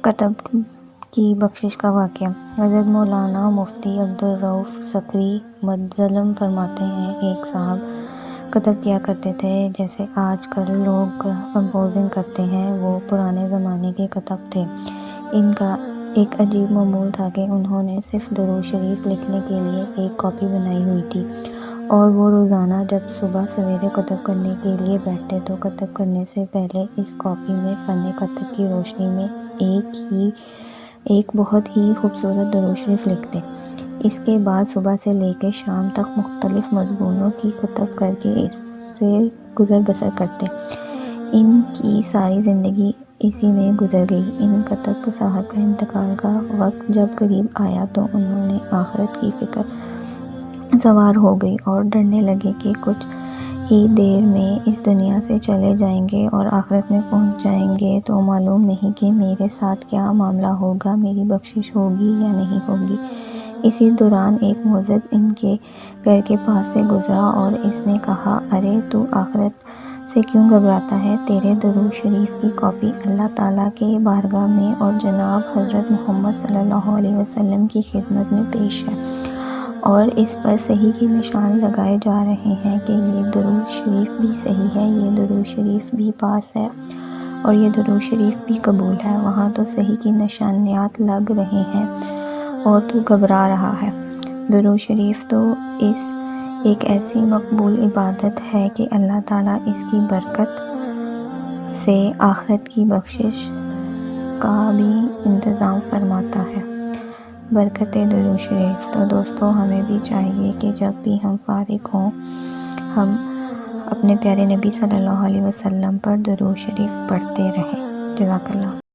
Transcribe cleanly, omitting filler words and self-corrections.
کتب کی بخشش کا واقعہ۔ حضرت مولانا مفتی عبدالرؤف سکری مدظلم فرماتے ہیں، ایک صاحب کتب کیا کرتے تھے جیسے آج کل لوگ کمپوزنگ کرتے ہیں، وہ پرانے زمانے کے کتب تھے۔ ان کا ایک عجیب معمول تھا کہ انہوں نے صرف درود شریف لکھنے کے لیے ایک کاپی بنائی ہوئی تھی، اور وہ روزانہ جب صبح سویرے کتب کرنے کے لیے بیٹھتے تو کتب کرنے سے پہلے اس کاپی میں فن کتب کی روشنی میں ایک بہت ہی خوبصورت درود شریف لکھتے۔ اس کے بعد صبح سے لے کے شام تک مختلف مضمونوں کی کتب کر کے اس سے گزر بسر کرتے۔ ان کی ساری زندگی اسی میں گزر گئی۔ ان کتب صاحب کا انتقال کا وقت جب قریب آیا تو انہوں نے آخرت کی فکر سوار ہو گئی اور ڈرنے لگے کہ کچھ ہی دیر میں اس دنیا سے چلے جائیں گے اور آخرت میں پہنچ جائیں گے تو معلوم نہیں کہ میرے ساتھ کیا معاملہ ہوگا، میری بخشش ہوگی یا نہیں ہوگی۔ اسی دوران ایک موذب ان کے گھر کے پاس سے گزرا اور اس نے کہا، ارے تو آخرت سے کیوں گھبراتا ہے؟ تیرے درود شریف کی کاپی اللہ تعالیٰ کے بارگاہ میں اور جناب حضرت محمد صلی اللہ علیہ وسلم کی خدمت میں پیش ہے، اور اس پر صحیح کے نشان لگائے جا رہے ہیں کہ یہ درود شریف بھی صحیح ہے، یہ درود شریف بھی پاس ہے اور یہ درود شریف بھی قبول ہے۔ وہاں تو صحیح کی نشانیات لگ رہے ہیں اور تو گھبرا رہا ہے۔ درود شریف تو ایک ایسی مقبول عبادت ہے کہ اللہ تعالیٰ اس کی برکت سے آخرت کی بخشش کا بھی انتظام فرماتا ہے۔ برکت درود شریف۔ تو دوستو، ہمیں بھی چاہیے کہ جب بھی ہم فارغ ہوں ہم اپنے پیارے نبی صلی اللہ علیہ وسلم پر درود شریف پڑھتے رہیں۔ جزاک اللہ۔